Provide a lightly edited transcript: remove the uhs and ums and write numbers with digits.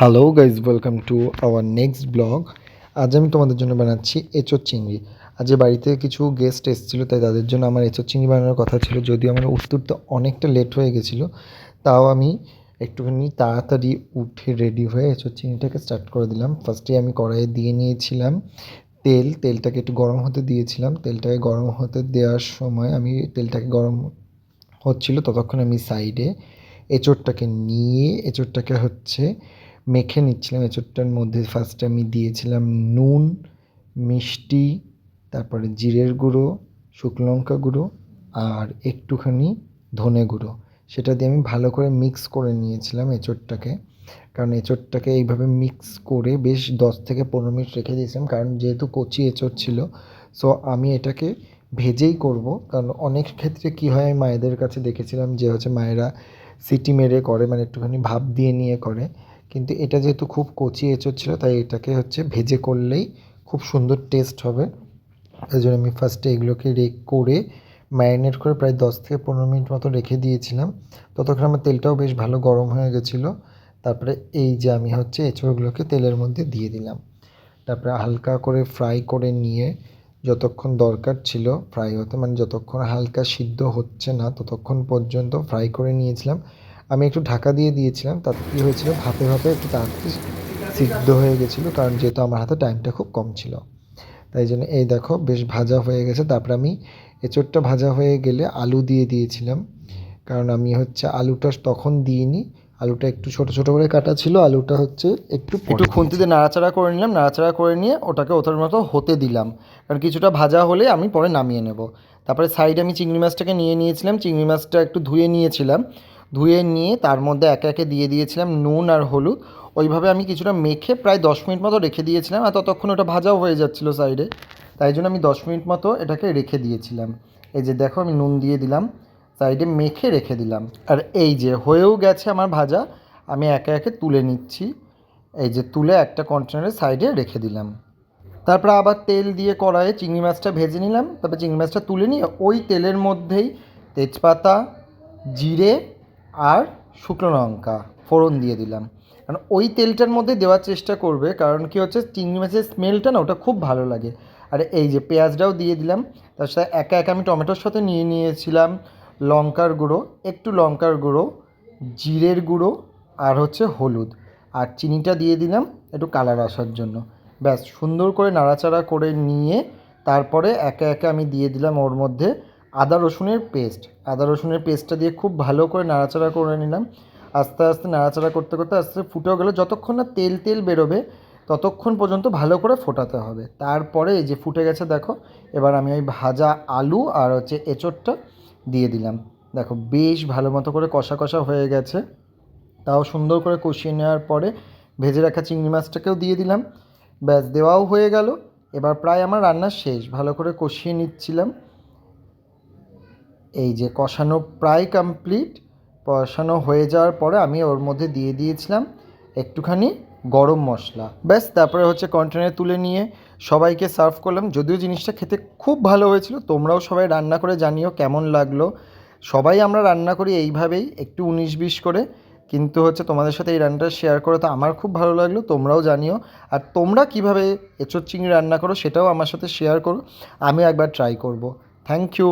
Hello guys, welcome to our next blog. আজ আমি তোমাদের জন্য বানাচ্ছি এঁচোড় চিংড়ি। আজ বাড়িতে কিছু গেস্ট এসেছিলো, তাই তাদের জন্য আমার এঁচোড় চিংড়ি বানানোর কথা ছিল। যদিও আমার উঠতে অনেকটা লেট হয়ে গেছিলো, তাও আমি একটুখানি তাড়াতাড়ি উঠে রেডি হয়ে এঁচোড় চিংড়িটাকে স্টার্ট করে দিলাম। ফার্স্টে আমি কড়াইয়ে দিয়ে নিয়েছিলাম তেলটাকে একটু গরম হতে দিয়েছিলাম। তেলটাকে গরম হতে দেওয়ার সময় তেলটাকে গরম হচ্ছিল, ততক্ষণ আমি সাইডে এঁচোড়টাকে নিয়ে এঁচোড়টাকে মেখে নিচ্ছিলাম। এঁচোড়টার মধ্যে ফার্স্টে আমি দিয়েছিলাম নুন, মিষ্টি, তারপরে জিরের গুঁড়ো, শুকনো লঙ্কা গুঁড়ো আর একটুখানি ধনে গুঁড়ো। সেটা দিয়ে আমি ভালো করে মিক্স করে নিয়েছিলাম এঁচোড়টাকে। কারণ এঁচোড়টাকে এইভাবে মিক্স করে বেশ 10 থেকে 15 মিনিট রেখে দিয়েছিলাম, কারণ যেহেতু কচি এঁচোড় ছিল। সো আমি এটাকে ভেজেই করব, কারণ অনেক ক্ষেত্রে কী হয়, আমি মায়েদের কাছে দেখেছিলাম যে মায়েরা সিটি মেরে করে, মানে একটুখানি ভাপ দিয়ে নিয়ে করে। কিন্তু এটা যেহেতু খুব কচি এঁচোড় ছিল, তাই এটাকে ভেজে করলেই খুব সুন্দর টেস্ট হবে। এই জন্য আমি ফার্স্টে এগুলোকে করে ম্যারিনেট করে প্রায় 10 থেকে 15 মিনিট মতো রেখে দিয়েছিলাম। ততক্ষণ আমার তেলটাও বেশ ভালো গরম হয়ে গেছিলো। তারপরে এই যে আমি এঁচোড়গুলোকে তেলের মধ্যে দিয়ে দিলাম। তারপরে হালকা করে ফ্রাই করে নিয়ে, যতক্ষণ দরকার ছিল ফ্রাই হতে, মানে যতক্ষণ হালকা সিদ্ধ হচ্ছে না ততক্ষণ পর্যন্ত ফ্রাই করে নিয়েছিলাম। আমি একটু ঢাকা দিয়ে দিয়েছিলাম, তাতে কী হয়েছিল, ভাপে ভাপে একটু তাড়াতাড়ি সিদ্ধ হয়ে গেছিলো, কারণ যেহেতু আমার হাতে টাইমটা খুব কম ছিল। তাই জন্য এই দেখো বেশ ভাজা হয়ে গেছে। তারপরে আমি এঁচোড়টা ভাজা হয়ে গেলে আলু দিয়ে দিয়েছিলাম, কারণ আমি আলুটা তখন দিইনি। আলুটা একটু ছোটো ছোটো করে কাটা ছিল। আলুটা একটু খুন্তিতে নাড়াচাড়া করে নিলাম। নাড়াচাড়া করে নিয়ে ওটাকে ওটার মতো হতে দিলাম, কারণ কিছুটা ভাজা হলে আমি পরে নামিয়ে নেব। তারপরে সাইডে আমি চিংড়ি মাছটাকে নিয়ে নিয়েছিলাম। চিংড়ি মাছটা একটু ধুয়ে নিয়েছিলাম। ধুয়ে নিয়ে তার মধ্যে একে একে দিয়ে দিয়েছিলাম নুন আর হলুদ। ওইভাবে আমি কিছুটা মেখে প্রায় 10 মিনিট মতো রেখে দিয়েছিলাম, আর ততক্ষণ ওটা ভাজাও হয়ে যাচ্ছিলো সাইডে। তাই জন্য আমি 10 মিনিট মতো এটাকে রেখে দিয়েছিলাম। এই যে দেখো আমি নুন দিয়ে দিলাম, সাইডে মেখে রেখে দিলাম। আর এই যে হয়েও গেছে আমার ভাজা। আমি একে একে তুলে নিচ্ছি। এই যে তুলে একটা কন্টেনারের সাইডে রেখে দিলাম। তারপরে আবার তেল দিয়ে কড়াইয়ে চিংড়ি মাছটা ভেজে নিলাম। তারপরে চিংড়ি মাছটা তুলে নিয়ে ওই তেলের মধ্যেই তেজপাতা, জিরে আর শুকনো লঙ্কা ফোড়ন দিয়ে দিলাম। কারণ ওই তেলটার মধ্যে দেওয়ার চেষ্টা করবে, কারণ কী চিংড়ি মাছের স্মেলটা না ওটা খুব ভালো লাগে। আর এই যে পেঁয়াজটাও দিয়ে দিলাম। তার সাথে একা একা আমি টমেটোর সাথে নিয়ে নিয়েছিলাম লঙ্কার গুঁড়ো, একটু লঙ্কার গুঁড়ো, জিরের গুঁড়ো আর হলুদ, আর চিনিটা দিয়ে দিলাম একটু কালার আসার জন্য। ব্যাস সুন্দর করে নাড়াচাড়া করে নিয়ে তারপরে একে একে আমি দিয়ে দিলাম ওর মধ্যে আদা রসুনের পেস্ট। আদা রসুনের পেস্টটা দিয়ে খুব ভালো করে নাড়াচাড়া করে নিলাম। আস্তে আস্তে নাড়াচাড়া করতে করতে আস্তে ফুটেও গেলো। যতক্ষণ না তেল তেল বেরোবে ততক্ষণ পর্যন্ত ভালো করে ফোটাতে হবে। তারপরে এই যে ফুটে গেছে দেখো। এবার আমি ওই ভাজা আলু আর এঁচোড়টা দিয়ে দিলাম। দেখো বেশ ভালো মতো করে কষা কষা হয়ে গেছে। তাও সুন্দর করে কষিয়ে নেওয়ার পরে ভেজে রাখা চিংড়ি মাছটাকেও দিয়ে দিলাম। ব্যাস দেওয়াও হয়ে গেল। এবার প্রায় আমার রান্না শেষ। ভালো করে কষিয়ে নিচ্ছিলাম। এই যে কষানো প্রায় কমপ্লিট। কষানো হয়ে যাওয়ার পরে আমি ওর মধ্যে দিয়ে দিয়েছিলাম একটুখানি গরম মশলা। ব্যাস তারপরে কন্টেনারে তুলে নিয়ে সবাইকে সার্ভ করলাম। যদিও জিনিসটা খেতে খুব ভালো হয়েছিল। তোমরাও সবাই রান্না করে জানিও কেমন লাগলো। সবাই আমরা রান্না করি এইভাবেই, একটু 19-20 করে। কিন্তু তোমাদের সাথে এই রান্নাটা শেয়ার করে তো আমার খুব ভালো লাগলো। তোমরাও জানিও। আর তোমরা কীভাবে এঁচোড় চিংড়ি রান্না করো সেটাও আমার সাথে শেয়ার করো। আমিও একবার ট্রাই করব। Thank you.